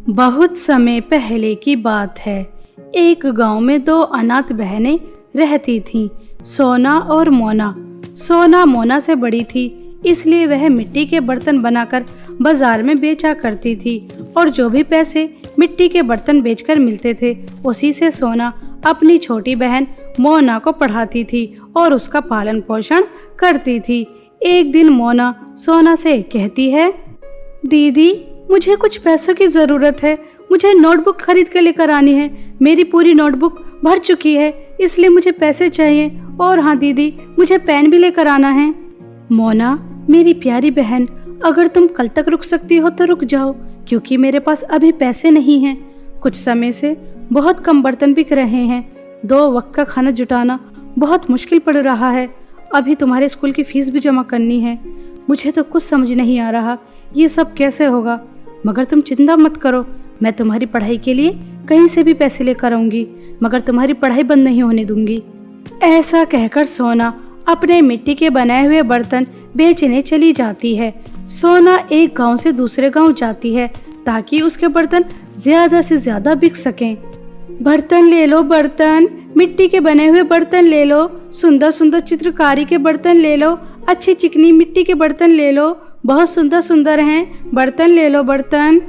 बहुत समय पहले की बात है। एक गांव में दो अनाथ बहनें रहती थीं, सोना और मोना। सोना मोना से बड़ी थी, इसलिए वह मिट्टी के बर्तन बनाकर बाजार में बेचा करती थी और जो भी पैसे मिट्टी के बर्तन बेचकर मिलते थे उसी से सोना अपनी छोटी बहन मोना को पढ़ाती थी और उसका पालन पोषण करती थी। एक दिन मोना सोना से कहती है, दीदी मुझे कुछ पैसों की ज़रूरत है, मुझे नोटबुक खरीद कर लेकर आनी है। मेरी पूरी नोटबुक भर चुकी है, इसलिए मुझे पैसे चाहिए। और हाँ दीदी, मुझे पेन भी लेकर आना है। मोना, मेरी प्यारी बहन, अगर तुम कल तक रुक सकती हो तो रुक जाओ, क्योंकि मेरे पास अभी पैसे नहीं हैं। कुछ समय से बहुत कम बर्तन बिक रहे हैं, 2 वक्त का खाना जुटाना बहुत मुश्किल पड़ रहा है। अभी तुम्हारे स्कूल की फीस भी जमा करनी है। मुझे तो कुछ समझ नहीं आ रहा ये सब कैसे होगा, मगर तुम चिंता मत करो, मैं तुम्हारी पढ़ाई के लिए कहीं से भी पैसे लेकर आऊंगी, मगर तुम्हारी पढ़ाई बंद नहीं होने दूंगी। ऐसा कहकर सोना अपने मिट्टी के बनाए हुए बर्तन बेचने चली जाती है। सोना एक गांव से दूसरे गांव जाती है ताकि उसके बर्तन ज्यादा से ज्यादा बिक सकें। बर्तन ले लो बर्तन, मिट्टी के बने हुए बर्तन ले लो, सुंदर सुंदर चित्रकारी के बर्तन ले लो, अच्छी चिकनी मिट्टी के बर्तन ले लो, बहुत सुंदर सुंदर हैं, बर्तन ले लो बर्तन।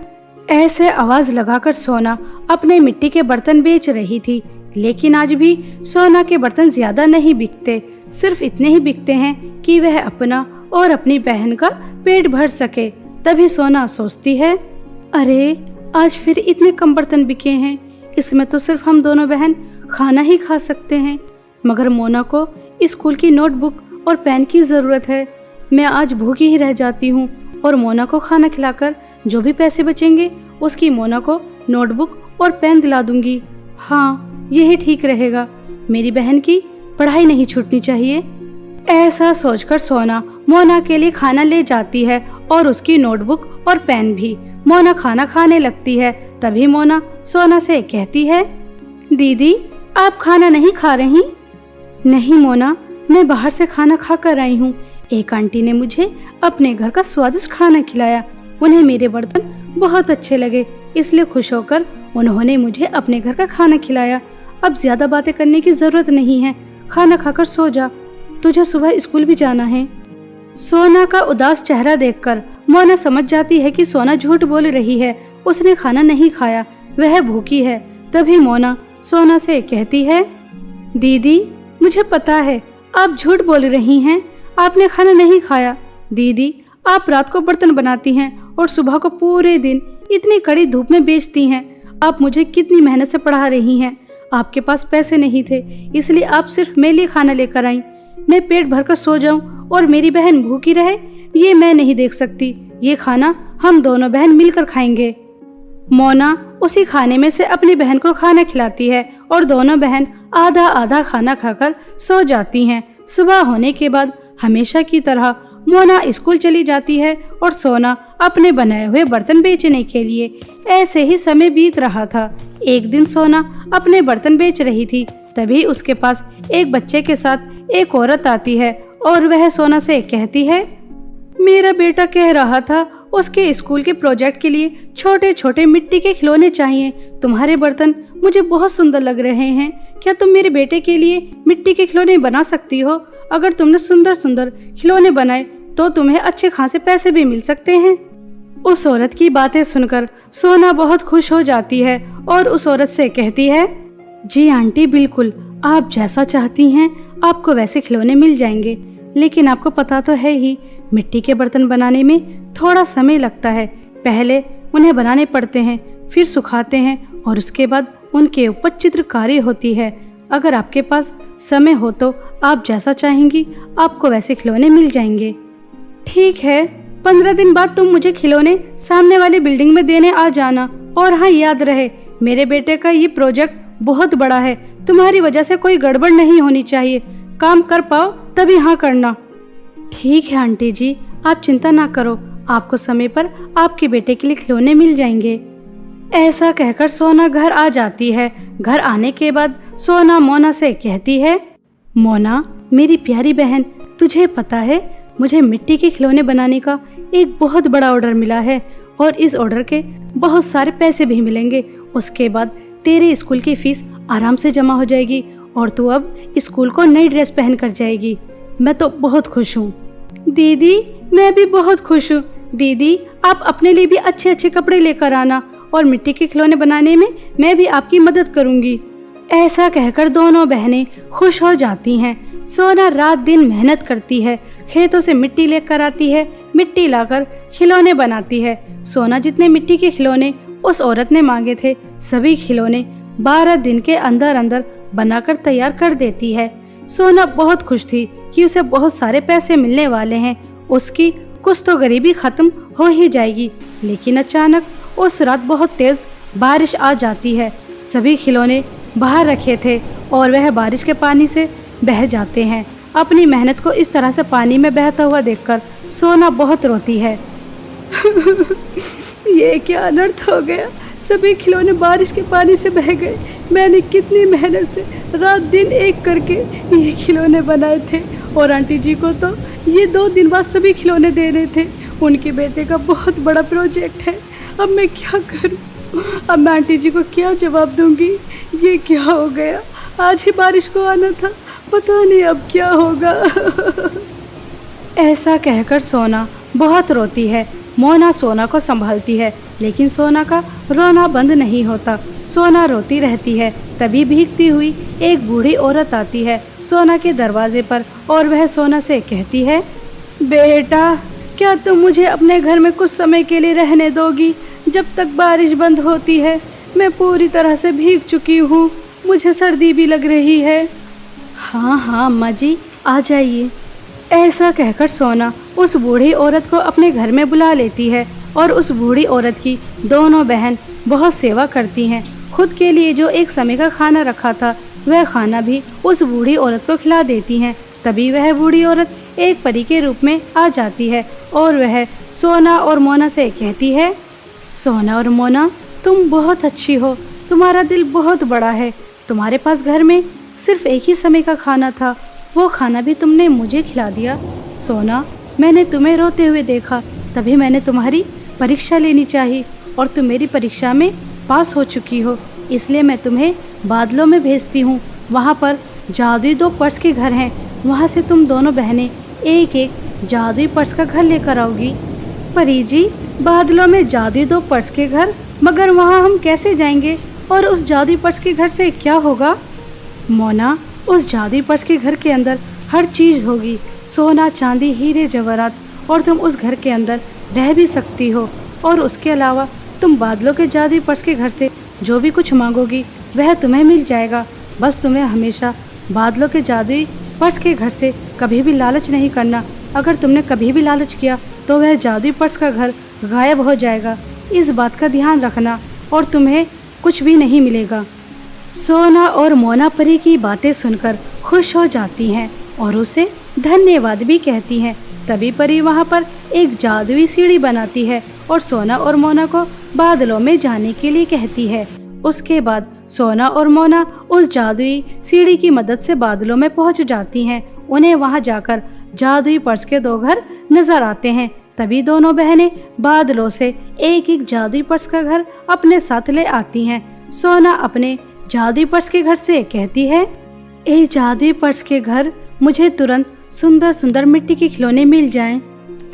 ऐसे आवाज लगाकर सोना अपने मिट्टी के बर्तन बेच रही थी, लेकिन आज भी सोना के बर्तन ज्यादा नहीं बिकते, सिर्फ इतने ही बिकते हैं कि वह अपना और अपनी बहन का पेट भर सके। तभी सोना सोचती है, अरे आज फिर इतने कम बर्तन बिके हैं, इसमें तो सिर्फ हम दोनों बहन खाना ही खा सकते हैं, मगर मोना को स्कूल की नोटबुक और पेन की जरूरत है। मैं आज भूखी ही रह जाती हूँ और मोना को खाना खिलाकर जो भी पैसे बचेंगे उसकी मोना को नोटबुक और पेन दिला दूंगी। हाँ, यही ठीक रहेगा, मेरी बहन की पढ़ाई नहीं छूटनी चाहिए। ऐसा सोचकर सोना मोना के लिए खाना ले जाती है और उसकी नोटबुक और पेन भी। मोना खाना खाने लगती है, तभी मोना सोना से कहती है, दीदी आप खाना नहीं खा रही? नहीं मोना, मैं बाहर से खाना खा कर आई हूँ। एक आंटी ने मुझे अपने घर का स्वादिष्ट खाना खिलाया, उन्हें मेरे बर्तन बहुत अच्छे लगे, इसलिए खुश होकर उन्होंने मुझे अपने घर का खाना खिलाया। अब ज्यादा बातें करने की जरूरत नहीं है, खाना खाकर सो जा, तुझे सुबह स्कूल भी जाना है। सोना का उदास चेहरा देखकर मोना समझ जाती है कि सोना झूठ बोल रही है, उसने खाना नहीं खाया, वह भूखी है। तभी मोना सोना से कहती है, दीदी मुझे पता है आप झूठ बोल रही हैं, आपने खाना नहीं खाया। दीदी आप रात को बर्तन बनाती हैं और सुबह को पूरे दिन इतनी कड़ी धूप में बेचती हैं। आप मुझे कितनी मेहनत से पढ़ा रही हैं, आपके पास पैसे नहीं थे, इसलिए आप सिर्फ मेरे लिए खाना लेकर आई। मैं पेट भरकर सो जाऊं और मेरी बहन भूखी रहे, ये मैं नहीं देख सकती। ये खाना हम दोनों बहन मिलकर खाएंगे। मोना उसी खाने में से अपनी बहन को खाना खिलाती है और दोनों बहन आधा आधा खाना खाकर सो जाती हैं। सुबह होने के बाद हमेशा की तरह मोना स्कूल चली जाती है और सोना अपने बनाए हुए बर्तन बेचने के लिए। ऐसे ही समय बीत रहा था। एक दिन सोना अपने बर्तन बेच रही थी, तभी उसके पास एक बच्चे के साथ एक औरत आती है और वह सोना से कहती है, मेरा बेटा कह रहा था उसके स्कूल के प्रोजेक्ट के लिए छोटे छोटे मिट्टी के खिलौने चाहिए। तुम्हारे बर्तन मुझे बहुत सुंदर लग रहे हैं, क्या तुम मेरे बेटे के लिए मिट्टी के खिलौने बना सकती हो? अगर तुमने सुंदर सुंदर खिलौने बनाए तो तुम्हें अच्छे खासे पैसे भी मिल सकते हैं। उस औरत की बातें सुनकर सोना बहुत खुश हो जाती है और उस औरत से कहती है, जी आंटी बिल्कुल, आप जैसा चाहती हैं आपको वैसे खिलौने मिल जाएंगे, लेकिन आपको पता तो है ही मिट्टी के बर्तन बनाने में थोड़ा समय लगता है। पहले उन्हें बनाने पड़ते हैं, फिर सुखाते हैं और उसके बाद उनके ऊपर चित्रकारी होती है। अगर आपके पास समय हो तो आप जैसा चाहेंगी आपको वैसे खिलौने मिल जाएंगे। ठीक है, 15 दिन बाद तुम मुझे खिलौने सामने वाली बिल्डिंग में देने आ जाना। और हाँ, याद रहे मेरे बेटे का ये प्रोजेक्ट बहुत बड़ा है, तुम्हारी वजह से कोई गड़बड़ नहीं होनी चाहिए, काम कर पाओ तभी हाँ करना। ठीक है आंटी जी, आप चिंता ना करो, आपको समय पर आपके बेटे के लिए खिलौने मिल जाएंगे। ऐसा कहकर सोना घर आ जाती है। घर आने के बाद सोना मोना से कहती है, मोना मेरी प्यारी बहन, तुझे पता है मुझे मिट्टी के खिलौने बनाने का एक बहुत बड़ा ऑर्डर मिला है और इस ऑर्डर के बहुत सारे पैसे भी मिलेंगे। उसके बाद तेरे स्कूल की फीस आराम से जमा हो जाएगी और तू अब स्कूल को नई ड्रेस पहन कर जाएगी। मैं तो बहुत खुश हूँ। दीदी मैं भी बहुत खुश हूँ। दीदी आप अपने लिए भी अच्छे अच्छे कपड़े लेकर आना और मिट्टी के खिलौने बनाने में मैं भी आपकी मदद करूँगी। ऐसा कहकर दोनों बहनें खुश हो जाती हैं। सोना रात दिन मेहनत करती है, खेतों से मिट्टी लेकर आती है, मिट्टी लाकर खिलौने बनाती है। सोना जितने मिट्टी के खिलौने उस औरत ने मांगे थे सभी खिलौने 12 दिन के अंदर अंदर बनाकर तैयार कर देती है। सोना बहुत खुश थी कि उसे बहुत सारे पैसे मिलने वाले हैं, उसकी कुछ तो गरीबी खत्म हो ही जाएगी। लेकिन अचानक उस रात बहुत तेज बारिश आ जाती है। सभी खिलौने बाहर रखे थे और वह बारिश के पानी से बह जाते हैं। अपनी मेहनत को इस तरह से पानी में बहता हुआ देखकर सोना बहुत रोती है। ये क्या अनर्थ हो गया, सभी खिलौने बारिश के पानी से बह गए। मैंने कितनी मेहनत से रात दिन एक करके ये खिलौने बनाए थे और आंटी जी को तो ये 2 दिन बाद सभी खिलौने दे रहे थे। उनके बेटे का बहुत बड़ा प्रोजेक्ट है। अब मैं क्या करूं? अब मैं आंटी जी को क्या जवाब दूंगी? ये क्या हो गया? आज ही बारिश को आना था, पता नहीं अब क्या होगा। ऐसा कहकर सोना बहुत रोती है। मोना सोना को संभालती है, लेकिन सोना का रोना बंद नहीं होता। सोना रोती रहती है। तभी भीगती हुई एक बूढ़ी औरत आती है सोना के दरवाजे पर और वह सोना से कहती है, बेटा क्या तुम मुझे अपने घर में कुछ समय के लिए रहने दोगी जब तक बारिश बंद होती है? मैं पूरी तरह से भीग चुकी हूँ, मुझे सर्दी भी लग रही है। हाँ हाँ अम्मा जी, आ जाइए। ऐसा कहकर सोना उस बूढ़ी औरत को अपने घर में बुला लेती है और उस बूढ़ी औरत की दोनों बहन बहुत सेवा करती हैं। खुद के लिए जो एक समय का खाना रखा था वह खाना भी उस बूढ़ी औरत को खिला देती हैं। तभी वह बूढ़ी औरत एक परी के रूप में आ जाती है और वह सोना और मोना से कहती है, सोना और मोना तुम बहुत अच्छी हो, तुम्हारा दिल बहुत बड़ा है। तुम्हारे पास घर में सिर्फ एक ही समय का खाना था, वो खाना भी तुमने मुझे खिला दिया। सोना मैंने तुम्हें रोते हुए देखा, तभी मैंने तुम्हारी परीक्षा लेनी चाहिए और तुम मेरी परीक्षा में पास हो चुकी हो, इसलिए मैं तुम्हें बादलों में भेजती हूँ। वहाँ पर जादुई 2 पर्स के घर हैं, वहाँ से तुम दोनों बहनें एक एक जादुई पर्स का घर लेकर आओगी। परी जी, बादलों में जादुई 2 पर्स के घर, मगर वहाँ हम कैसे जाएंगे और उस जादुई पर्स के घर से क्या होगा? मोना, उस जादुई पर्स के घर के अंदर हर चीज होगी, सोना चांदी हीरे जवाहरात, और तुम उस घर के अंदर रह भी सकती हो। और उसके अलावा तुम बादलों के जादुई पर्स के घर से जो भी कुछ मांगोगी वह तुम्हें मिल जाएगा। बस तुम्हें हमेशा बादलों के जादुई पर्स के घर से कभी भी लालच नहीं करना। अगर तुमने कभी भी लालच किया तो वह जादुई पर्स का घर गायब हो जाएगा। इस बात का ध्यान रखना और तुम्हें कुछ भी नहीं मिलेगा। सोना और मोना परी की बातें सुनकर खुश हो जाती हैं और उसे धन्यवाद भी कहती हैं। तभी परी वहाँ पर एक जादुई सीढ़ी बनाती है और सोना और मोना को बादलों में जाने के लिए कहती है। उसके बाद सोना और मोना उस जादुई सीढ़ी की मदद से बादलों में पहुँच जाती हैं। उन्हें वहाँ जाकर जादुई पर्स के 2 घर नजर आते हैं। तभी दोनों बहनें बादलों से एक एक जादुई पर्स का घर अपने साथ ले आती हैं। सोना अपने जादुई पर्स के घर से कहती है, ए जादुई पर्स के घर, मुझे तुरंत सुंदर सुंदर मिट्टी के खिलौने मिल जाएं।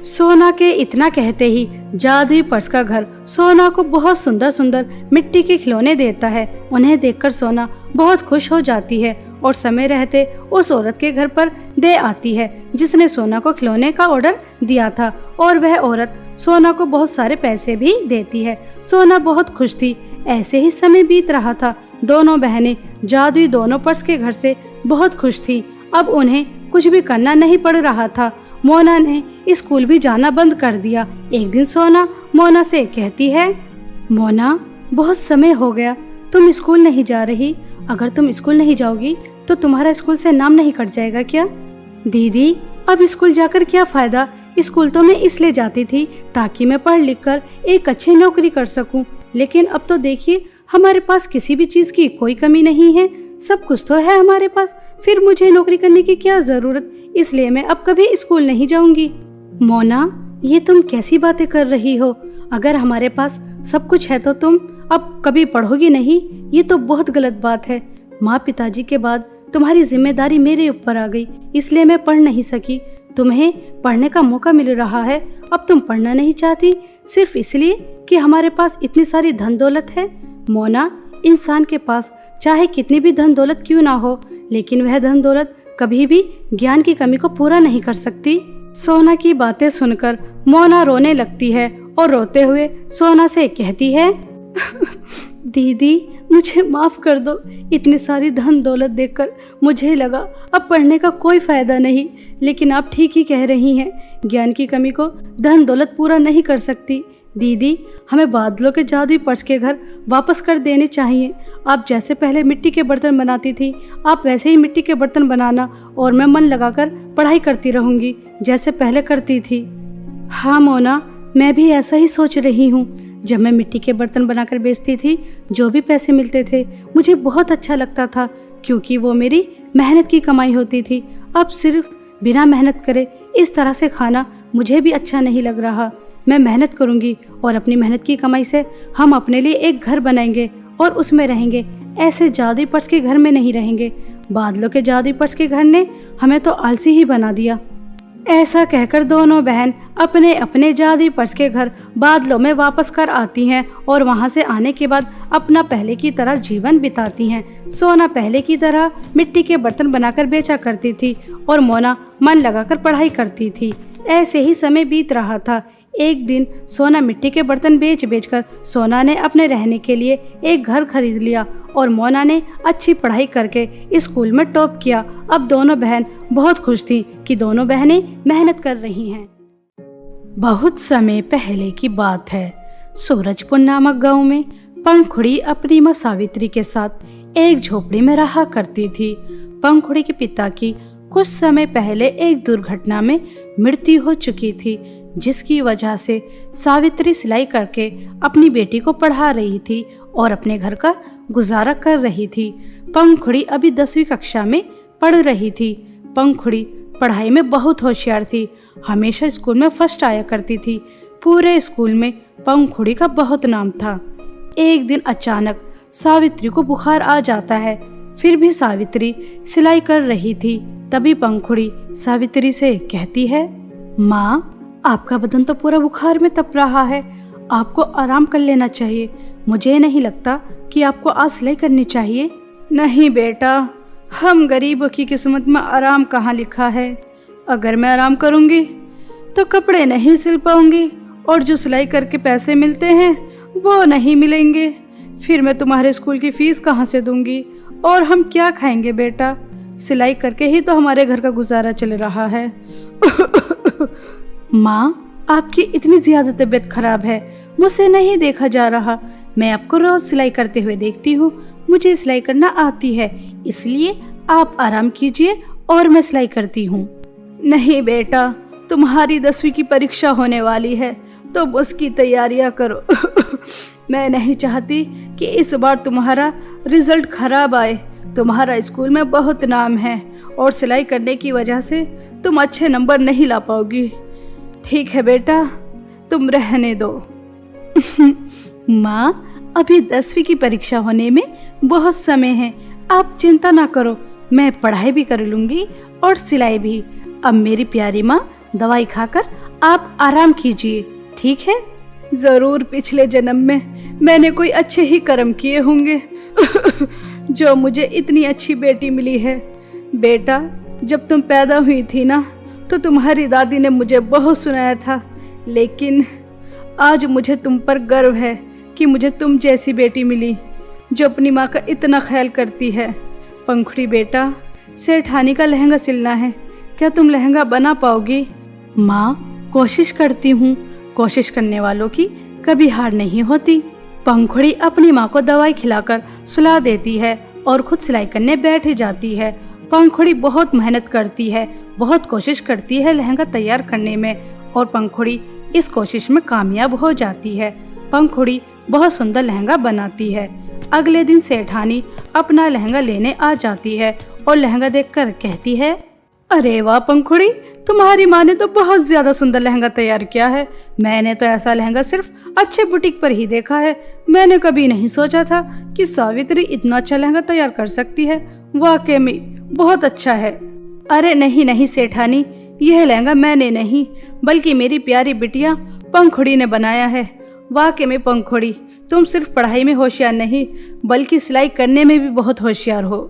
सोना के इतना कहते ही जादुई पर्स का घर सोना को बहुत सुंदर सुंदर मिट्टी के खिलौने देता है। उन्हें देखकर सोना बहुत खुश हो जाती है और समय रहते उस औरत के घर पर दे आती है जिसने सोना को खिलौने का ऑर्डर दिया था, और वह औरत सोना को बहुत सारे पैसे भी देती है। सोना बहुत खुश थी। ऐसे ही समय बीत रहा था। दोनों बहनें जादुई दोनों पर्स के घर से बहुत खुश थी। अब उन्हें कुछ भी करना नहीं पड़ रहा था। मोना ने स्कूल भी जाना बंद कर दिया। एक दिन सोना मोना से कहती है, मोना बहुत समय हो गया, तुम स्कूल नहीं जा रही। अगर तुम स्कूल नहीं जाओगी तो तुम्हारा स्कूल से नाम नहीं कट जाएगा क्या? दीदी, अब स्कूल जाकर क्या फायदा? स्कूल तो मैं इसलिए जाती थी ताकि मैं पढ़ लिख कर एक अच्छी नौकरी कर सकूं। लेकिन अब तो देखिए, हमारे पास किसी भी चीज की कोई कमी नहीं है, सब कुछ तो है हमारे पास। फिर मुझे नौकरी करने की क्या जरूरत? इसलिए मैं अब कभी स्कूल नहीं जाऊंगी। मोना, ये तुम कैसी बातें कर रही हो? अगर हमारे पास सब कुछ है तो तुम अब कभी पढ़ोगी नहीं? ये तो बहुत गलत बात है। माँ पिताजी के बाद तुम्हारी जिम्मेदारी मेरे ऊपर आ गई, इसलिए मैं पढ़ नहीं सकी। तुम्हें पढ़ने का मौका मिल रहा है, अब तुम पढ़ना नहीं चाहती सिर्फ इसलिए कि हमारे पास इतनी सारी धन दौलत है। मोना, इंसान के पास चाहे कितनी भी धन दौलत क्यों ना हो, लेकिन वह धन दौलत कभी भी ज्ञान की कमी को पूरा नहीं कर सकती। सोना की बातें सुनकर मोना रोने लगती है और रोते हुए सोना से कहती है दीदी, मुझे माफ कर दो। इतनी सारी धन दौलत देखकर मुझे लगा अब पढ़ने का कोई फायदा नहीं, लेकिन आप ठीक ही कह रही हैं। ज्ञान की कमी को धन दौलत पूरा नहीं कर सकती। दीदी, हमें बादलों के जादुई पर्स के घर वापस कर देने चाहिए। आप जैसे पहले मिट्टी के बर्तन बनाती थी, आप वैसे ही मिट्टी के बर्तन बनाना, और मैं मन लगाकर पढ़ाई करती रहूंगी जैसे पहले करती थी। हाँ मोना, मैं भी ऐसा ही सोच रही हूँ। जब मैं मिट्टी के बर्तन बनाकर बेचती थी, जो भी पैसे मिलते थे मुझे बहुत अच्छा लगता था, क्योंकि वो मेरी मेहनत की कमाई होती थी। अब सिर्फ बिना मेहनत करे इस तरह से खाना मुझे भी अच्छा नहीं लग रहा। मैं मेहनत करूंगी और अपनी मेहनत की कमाई से हम अपने लिए एक घर बनाएंगे और उसमें रहेंगे। ऐसे जादुई पर्स के घर में नहीं रहेंगे। बादलों के जादुई पर्स के घर ने हमें तो आलसी ही बना दिया। ऐसा कहकर दोनों बहन अपने अपने जादुई पर्स के घर बादलों में वापस कर आती हैं और वहां से आने के बाद अपना पहले की तरह जीवन बिताती हैं। सोना पहले की तरह मिट्टी के बर्तन बनाकर बेचा करती थी और मोना मन लगाकर पढ़ाई करती थी। ऐसे ही समय बीत रहा था। एक दिन सोना मिट्टी के बर्तन बेच बेचकर सोना ने अपने रहने के लिए एक घर खरीद लिया और मोना ने अच्छी पढ़ाई करके स्कूल में टॉप किया। अब दोनों बहन बहुत खुश थी कि दोनों बहनें मेहनत कर रही हैं। बहुत समय पहले की बात है। सूरजपुर नामक गांव में पंखुड़ी अपनी मां सावित्री के साथ एक झोपड़ी में रहा करती थी। पंखुड़ी के पिता की कुछ समय पहले एक दुर्घटना में मृत्यु हो चुकी थी, जिसकी वजह से सावित्री सिलाई करके अपनी बेटी को पढ़ा रही थी और अपने घर का गुजारा कर रही थी। पंखुड़ी अभी 10वीं कक्षा में पढ़ रही थी। पंखुड़ी पढ़ाई में बहुत होशियार थी, हमेशा स्कूल में फर्स्ट आया करती थी। पूरे स्कूल में पंखुड़ी का बहुत नाम था। एक दिन अचानक सावित्री को बुखार आ जाता है, फिर भी सावित्री सिलाई कर रही थी। तभी पंखुड़ी सावित्री से कहती है, माँ, आपका बदन तो पूरा बुखार में तप रहा है, आपको आराम कर लेना चाहिए। मुझे नहीं लगता कि आपको आज सिलाई करनी चाहिए। नहीं बेटा, हम गरीबों की किस्मत में आराम कहाँ लिखा है। अगर मैं आराम करूँगी तो कपड़े नहीं सिल पाऊंगी और जो सिलाई करके पैसे मिलते हैं वो नहीं मिलेंगे। फिर मैं तुम्हारे स्कूल की फीस कहाँ से दूंगी और हम क्या खाएंगे बेटा। सिलाई करके ही तो हमारे घर का गुजारा चल रहा है। माँ, आपकी इतनी ज्यादा तबीयत खराब है, मुझसे नहीं देखा जा रहा। मैं आपको रोज सिलाई करते हुए देखती हूँ, मुझे सिलाई करना आती है, इसलिए आप आराम कीजिए और मैं सिलाई करती हूँ। नहीं बेटा, तुम्हारी 10वीं की परीक्षा होने वाली है तो उसकी तैयारियां करो। मैं नहीं चाहती कि इस बार तुम्हारा रिजल्ट खराब आए। तुम्हारा स्कूल में बहुत नाम है और सिलाई करने की वजह से तुम अच्छे नंबर नहीं ला पाओगी। ठीक है बेटा, तुम रहने दो। माँ, अभी 10वीं की परीक्षा होने में बहुत समय है, आप चिंता ना करो। मैं पढ़ाई भी कर लूंगी और सिलाई भी। अब मेरी प्यारी माँ, दवाई खाकर आप आराम कीजिए, ठीक है। जरूर पिछले जन्म में मैंने कोई अच्छे ही कर्म किए होंगे जो मुझे इतनी अच्छी बेटी मिली है। बेटा, जब तुम पैदा हुई थी ना, तो तुम्हारी दादी ने मुझे बहुत सुनाया था, लेकिन आज मुझे तुम पर गर्व है कि मुझे तुम जैसी बेटी मिली जो अपनी माँ का इतना ख्याल करती है। पंखुड़ी बेटा, सेठानी का लहंगा सिलना है, क्या तुम लहंगा बना पाओगी? माँ, कोशिश करती हूँ। कोशिश करने वालों की कभी हार नहीं होती। पंखुड़ी अपनी माँ को दवाई खिलाकर सुला देती है और खुद सिलाई करने बैठ जाती है। पंखुड़ी बहुत मेहनत करती है, बहुत कोशिश करती है लहंगा तैयार करने में, और पंखुड़ी इस कोशिश में कामयाब हो जाती है। पंखुड़ी बहुत सुंदर लहंगा बनाती है। अगले दिन सेठानी अपना लहंगा लेने आ जाती है और लहंगा देखकर कहती है, अरे वाह पंखुड़ी, तुम्हारी माँ ने तो बहुत ज्यादा सुंदर लहंगा तैयार किया है। मैंने तो ऐसा लहंगा सिर्फ अच्छे बुटीक पर ही देखा है। मैंने कभी नहीं सोचा था कि सावित्री इतना अच्छा लहंगा तैयार कर सकती है। वाकई में बहुत अच्छा है। अरे नहीं नहीं सेठानी, यह लहंगा मैंने नहीं बल्कि मेरी प्यारी बिटिया पंखुड़ी ने बनाया है। वाकई में पंखुड़ी, तुम सिर्फ पढ़ाई में होशियार नहीं बल्कि सिलाई करने में भी बहुत होशियार हो।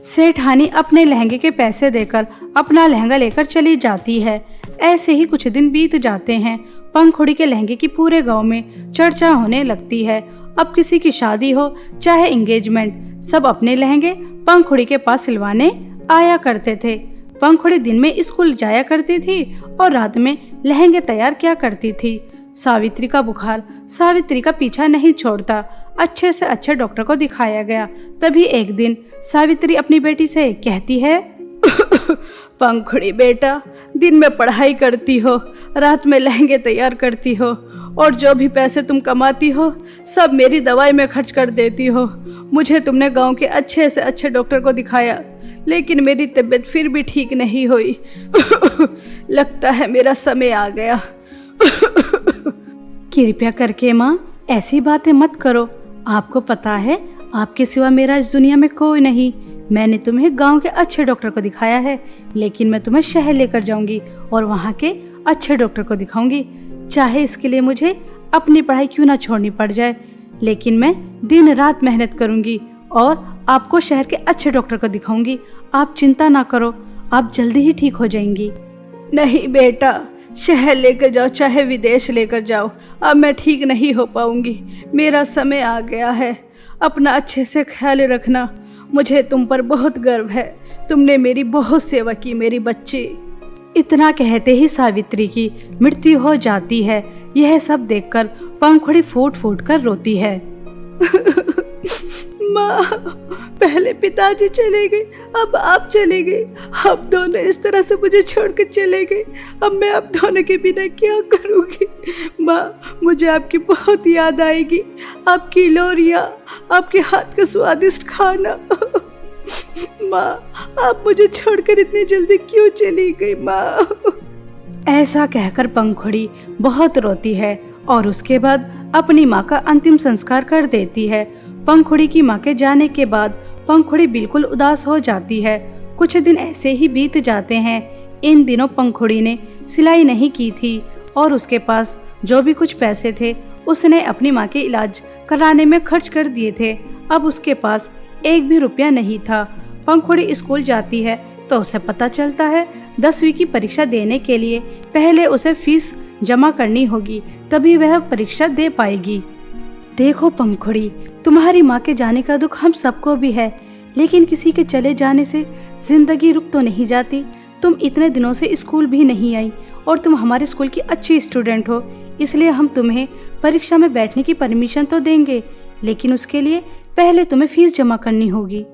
सेठानी अपने लहंगे के पैसे देकर अपना लहंगा लेकर चली जाती है। ऐसे ही कुछ दिन बीत जाते हैं। पंखुड़ी के लहंगे की पूरे गांव में चर्चा होने लगती है। अब किसी की शादी हो चाहे एंगेजमेंट, सब अपने लहंगे पंखुड़ी के पास सिलवाने आया करते थे। पंखुड़ी दिन में स्कूल जाया करती थी और रात में लहंगे तैयार किया करती थी। सावित्री का बुखार सावित्री का पीछा नहीं छोड़ता। अच्छे से अच्छे डॉक्टर को दिखाया गया। तभी एक दिन सावित्री अपनी बेटी से कहती है, पंखुड़ी बेटा, दिन में पढ़ाई करती हो, रात में लहंगे तैयार करती हो और जो भी पैसे तुम कमाती हो सब मेरी दवाई में खर्च कर देती हो। मुझे तुमने गांव के अच्छे से अच्छे डॉक्टर को दिखाया लेकिन मेरी तबीयत फिर भी ठीक नहीं हुई। लगता है मेरा समय आ गया। कृपया करके माँ ऐसी बातें मत करो। आपको पता है आपके सिवा मेरा इस दुनिया में कोई नहीं। मैंने तुम्हें गांव के अच्छे डॉक्टर को दिखाया है लेकिन मैं तुम्हें शहर लेकर जाऊंगी और वहाँ के अच्छे डॉक्टर को दिखाऊंगी। चाहे इसके लिए मुझे अपनी पढ़ाई क्यों ना छोड़नी पड़ जाए, लेकिन मैं दिन रात मेहनत करूंगी और आपको शहर के अच्छे डॉक्टर को दिखाऊंगी। आप चिंता ना करो, आप जल्दी ही ठीक हो जाएंगी। नहीं बेटा, शहर लेकर जाओ चाहे विदेश लेकर जाओ, अब मैं ठीक नहीं हो पाऊंगी। मेरा समय आ गया है। अपना अच्छे से ख्याल रखना। मुझे तुम पर बहुत गर्व है। तुमने मेरी बहुत सेवा की मेरी बच्ची। इतना कहते ही सावित्री की मृत्यु हो जाती है। यह सब देखकर पंखुड़ी फूट फूट कर रोती है। माँ, पहले पिताजी चले गए, अब आप चले गए। आप दोनों इस तरह से मुझे छोड़कर चले गए। अब मैं आप दोनों के बिना क्या करूँगी। माँ, मुझे आपकी बहुत याद आएगी। आपकी लोरियाँ, आपके हाथ का स्वादिष्ट खाना। माँ, आप मुझे छोड़कर इतनी जल्दी क्यों चली गई माँ। ऐसा कहकर पंखुड़ी बहुत रोती है और उसके बाद अपनी माँ का अंतिम संस्कार कर देती है। पंखुड़ी की माँ के जाने के बाद पंखुड़ी बिल्कुल उदास हो जाती है। कुछ दिन ऐसे ही बीत जाते हैं। इन दिनों पंखुड़ी ने सिलाई नहीं की थी और उसके पास जो भी कुछ पैसे थे उसने अपनी माँ के इलाज कराने में खर्च कर दिए थे। अब उसके पास एक भी रुपया नहीं था। पंखुड़ी स्कूल जाती है तो उसे पता चलता है 10वीं की परीक्षा देने के लिए पहले उसे फीस जमा करनी होगी, तभी वह परीक्षा दे पाएगी। देखो पंखुड़ी, तुम्हारी माँ के जाने का दुख हम सबको भी है, लेकिन किसी के चले जाने से जिंदगी रुक तो नहीं जाती। तुम इतने दिनों से स्कूल भी नहीं आई और तुम हमारे स्कूल की अच्छी स्टूडेंट हो, इसलिए हम तुम्हें परीक्षा में बैठने की परमिशन तो देंगे, लेकिन उसके लिए पहले तुम्हें फीस जमा करनी होगी।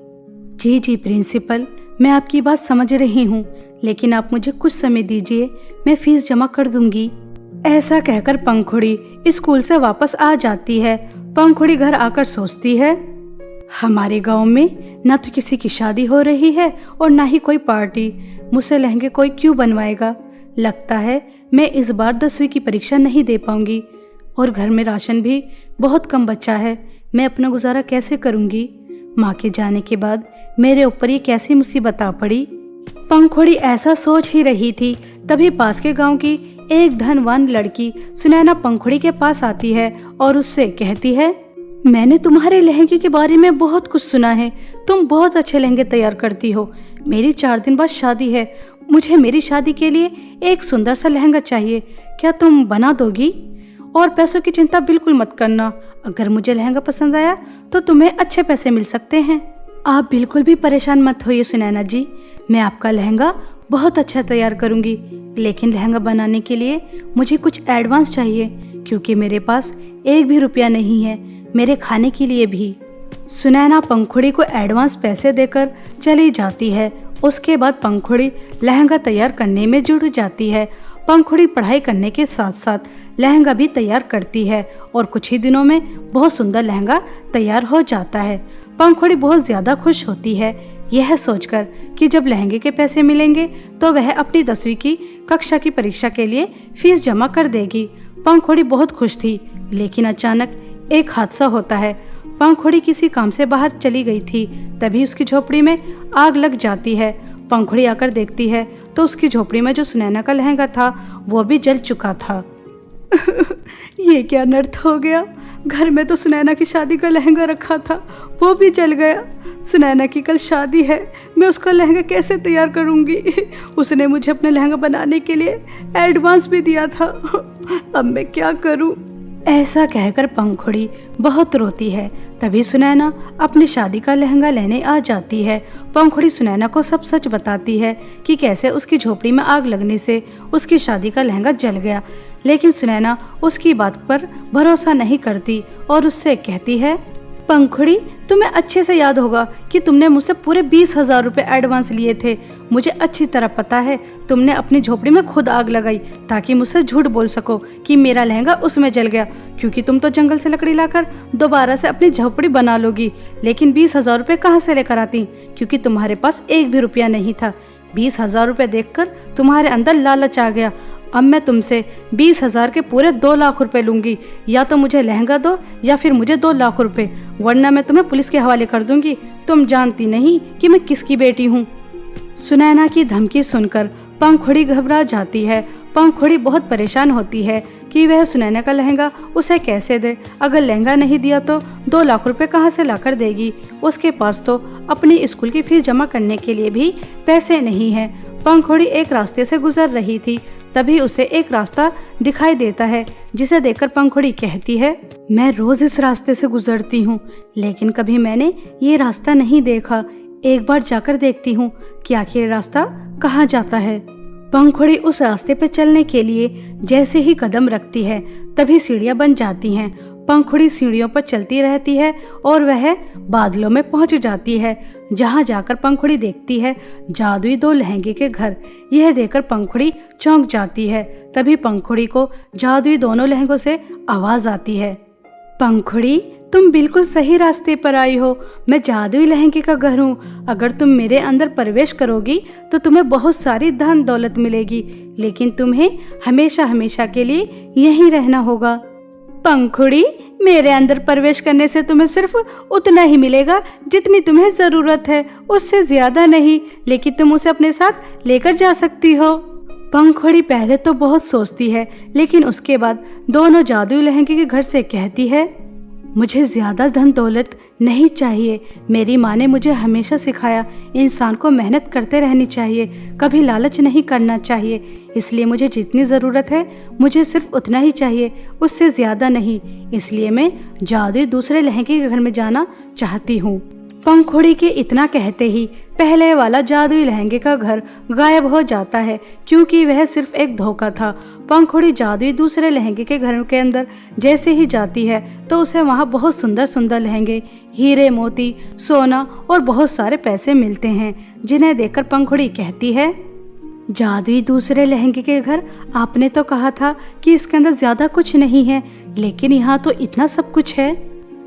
जी जी प्रिंसिपल, मैं आपकी बात समझ रही हूँ, लेकिन आप मुझे कुछ समय दीजिए, मैं फीस जमा कर दूंगी। ऐसा कहकर पंखुड़ी स्कूल से वापस आ जाती है। पंखुड़ी घर आकर सोचती है, हमारे गांव में न तो किसी की शादी हो रही है और न ही कोई पार्टी। मुझसे लहंगे कोई क्यों बनवाएगा। लगता है मैं इस बार 10वीं की परीक्षा नहीं दे पाऊंगी और घर में राशन भी बहुत कम बचा है। मैं अपना गुजारा कैसे करूंगी। माँ के जाने के बाद मेरे ऊपर ये कैसी मुसीबत आ पड़ी। पंखुड़ी ऐसा सोच ही रही थी, तभी पास के गांव की एक धनवान लड़की सुनैना पंखुड़ी के पास आती है और उससे कहती है, मैंने तुम्हारे लहंगे के बारे में बहुत कुछ सुना है। तुम बहुत अच्छे लहंगे तैयार करती हो। मेरी 4 दिन बाद शादी है। मुझे मेरी शादी के लिए एक सुंदर सा लहंगा चाहिए। क्या तुम बना दोगी? और पैसों की चिंता बिल्कुल मत करना। अगर मुझे लहंगा पसंद आया तो तुम्हें अच्छे पैसे मिल सकते हैं। आप बिल्कुल भी परेशान मत होइए सुनैना जी, मैं आपका लहंगा बहुत अच्छा तैयार करूंगी, लेकिन लहंगा बनाने के लिए मुझे कुछ एडवांस चाहिए, क्योंकि मेरे पास एक भी रुपया नहीं है मेरे खाने के लिए भी। सुनैना पंखुड़ी को एडवांस पैसे देकर चली जाती है। उसके बाद पंखुड़ी लहंगा तैयार करने में जुट जाती है पंखुड़ी पढ़ाई करने के साथ साथ लहंगा भी तैयार करती है और कुछ ही दिनों में बहुत सुंदर लहंगा तैयार हो जाता है। पंखुड़ी बहुत ज्यादा खुश होती है यह सोचकर कि जब लहंगे के पैसे मिलेंगे तो वह अपनी 10वीं की कक्षा की परीक्षा के लिए फीस जमा कर देगी। पंखुड़ी बहुत खुश थी, लेकिन अचानक एक हादसा होता है। पंखुड़ी किसी काम से बाहर चली गई थी, तभी उसकी झोपड़ी में आग लग जाती है। पंखुड़ी आकर देखती है तो उसकी झोपड़ी में जो सुनैना का लहंगा था वो भी जल चुका था। ये क्या अनर्थ हो गया, घर में तो सुनैना की शादी का लहंगा रखा था, वो भी जल गया। सुनैना की कल शादी है, मैं उसका लहंगा कैसे तैयार करूंगी? उसने मुझे अपने लहंगा बनाने के लिए एडवांस भी दिया था, अब मैं क्या करूं? ऐसा कहकर पंखुड़ी बहुत रोती है। तभी सुनैना अपनी शादी का लहंगा लेने आ जाती है। पंखुड़ी सुनैना को सब सच बताती है कि कैसे उसकी झोपड़ी में आग लगने से उसकी शादी का लहंगा जल गया, लेकिन सुनैना उसकी बात पर भरोसा नहीं करती और उससे कहती है, पंखुड़ी तुम्हें अच्छे से याद होगा कि तुमने मुझसे पूरे 20,000 रुपए एडवांस लिए थे। मुझे अच्छी तरह पता है तुमने अपनी झोपड़ी में खुद आग लगाई ताकि मुझसे झूठ बोल सको कि मेरा लहंगा उसमें जल गया, क्योंकि तुम तो जंगल से लकड़ी लाकर दोबारा से अपनी झोपड़ी बना लोगी। लेकिन 20,000 रुपए कहाँ से लेकर आती, क्योंकि तुम्हारे पास एक भी रुपया नहीं था। 20,000 रुपए देखकर तुम्हारे अंदर लालच आ गया। अब मैं तुमसे 20,000 के पूरे 2 लाख रुपए लूंगी, या तो मुझे लहंगा दो या फिर मुझे 2 लाख रुपए, वरना मैं तुम्हें पुलिस के हवाले कर दूंगी। तुम जानती नहीं कि मैं किसकी बेटी हूँ। सुनैना की धमकी सुनकर पंखुड़ी घबरा जाती है। पंखुड़ी बहुत परेशान होती है कि वह सुनैना का लहंगा उसे कैसे दे। अगर लहंगा नहीं दिया तो 2 लाख रुपए कहाँ से लाकर देगी? उसके पास तो अपनी स्कूल की फीस जमा करने के लिए भी पैसे नहीं है। पंखुड़ी एक रास्ते से गुजर रही थी, तभी उसे एक रास्ता दिखाई देता है, जिसे देखकर पंखुड़ी कहती है, मैं रोज इस रास्ते से गुजरती हूँ, लेकिन कभी मैंने ये रास्ता नहीं देखा। एक बार जाकर देखती हूँ कि आखिर ये रास्ता कहाँ जाता है। पंखुड़ी उस रास्ते पे चलने के लिए जैसे ही कदम रखती है तभी सीढ़ियाँ बन जाती हैं। पंखुड़ी सीढ़ियों पर चलती रहती है और वह बादलों में पहुंच जाती है, जहां जाकर पंखुड़ी देखती है जादुई 2 लहंगे के घर। यह देखकर पंखुड़ी चौंक जाती है। तभी पंखुड़ी को जादुई दोनों लहंगों से आवाज आती है, पंखुड़ी तुम बिल्कुल सही रास्ते पर आई हो। मैं जादुई लहंगे का घर हूँ। अगर तुम मेरे अंदर प्रवेश करोगी तो तुम्हें बहुत सारी धन दौलत मिलेगी, लेकिन तुम्हें हमेशा हमेशा के लिए यहीं रहना होगा। पंखुड़ी मेरे अंदर प्रवेश करने से तुम्हें सिर्फ उतना ही मिलेगा जितनी तुम्हें जरूरत है, उससे ज्यादा नहीं, लेकिन तुम उसे अपने साथ लेकर जा सकती हो। पंखुड़ी पहले तो बहुत सोचती है, लेकिन उसके बाद दोनों जादुई लहंगे के घर से कहती है, मुझे ज्यादा धन दौलत नहीं चाहिए। मेरी माँ ने मुझे हमेशा सिखाया इंसान को मेहनत करते रहनी चाहिए, कभी लालच नहीं करना चाहिए। इसलिए मुझे जितनी ज़रूरत है मुझे सिर्फ उतना ही चाहिए, उससे ज़्यादा नहीं। इसलिए मैं जादुई दूसरे लहंगे के घर में जाना चाहती हूँ। पंखुड़ी के इतना कहते ही पहले वाला जादुई लहंगे का घर गायब हो जाता है, क्योंकि वह सिर्फ एक धोखा था। पंखुड़ी जादुई दूसरे लहंगे के घर के अंदर जैसे ही जाती है तो उसे वहाँ बहुत सुंदर सुंदर लहंगे, हीरे मोती, सोना और बहुत सारे पैसे मिलते हैं, जिन्हें देखकर पंखुड़ी कहती है, जादुई दूसरे लहंगे के घर, आपने तो कहा था कि इसके अंदर ज्यादा कुछ नहीं है, लेकिन यहाँ तो इतना सब कुछ है।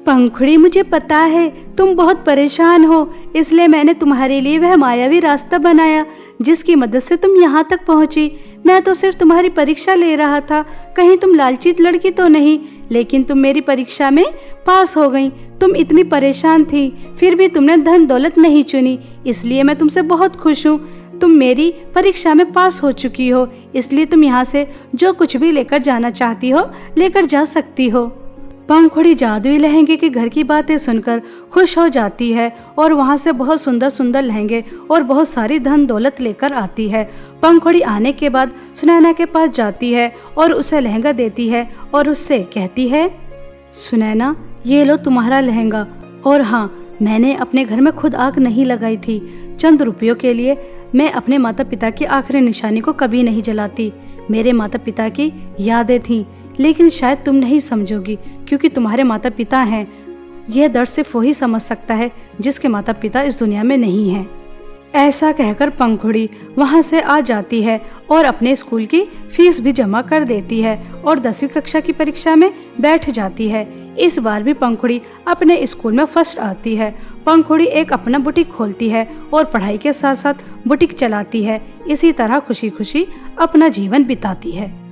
पंखुड़ी मुझे पता है तुम बहुत परेशान हो, इसलिए मैंने तुम्हारे लिए वह मायावी रास्ता बनाया जिसकी मदद से तुम यहाँ तक पहुँची। मैं तो सिर्फ तुम्हारी परीक्षा ले रहा था, कहीं तुम लालची लड़की तो नहीं, लेकिन तुम मेरी परीक्षा में पास हो गई। तुम इतनी परेशान थी, फिर भी तुमने धन दौलत नहीं चुनी, इसलिए मैं तुमसे बहुत खुश हूँ। तुम मेरी परीक्षा में पास हो चुकी हो, इसलिए तुम यहाँ से जो कुछ भी लेकर जाना चाहती हो लेकर जा सकती हो। पंखुड़ी जादुई लहंगे के घर की बातें सुनकर खुश हो जाती है और वहाँ से बहुत सुंदर सुंदर लहंगे और बहुत सारी धन दौलत लेकर आती है। पंखुड़ी आने के बाद सुनैना के पास जाती है और उसे लहंगा देती है और उससे कहती है, सुनैना ये लो तुम्हारा लहंगा, और हाँ, मैंने अपने घर में खुद आग नहीं लगाई थी। चंद रुपयों के लिए मैं अपने माता पिता की आखिरी निशानी को कभी नहीं जलाती। मेरे माता पिता की यादें थीं, लेकिन शायद तुम नहीं समझोगी क्योंकि तुम्हारे माता पिता हैं। यह दर्द सिर्फ वही समझ सकता है जिसके माता पिता इस दुनिया में नहीं हैं। ऐसा कहकर पंखुड़ी वहां से आ जाती है और अपने स्कूल की फीस भी जमा कर देती है और 10वीं कक्षा की परीक्षा में बैठ जाती है। इस बार भी पंखुड़ी अपने स्कूल में फर्स्ट आती है। पंखुड़ी एक अपना बुटीक खोलती है और पढ़ाई के साथ साथ बुटीक चलाती है। इसी तरह खुशी खुशी अपना जीवन बिताती है।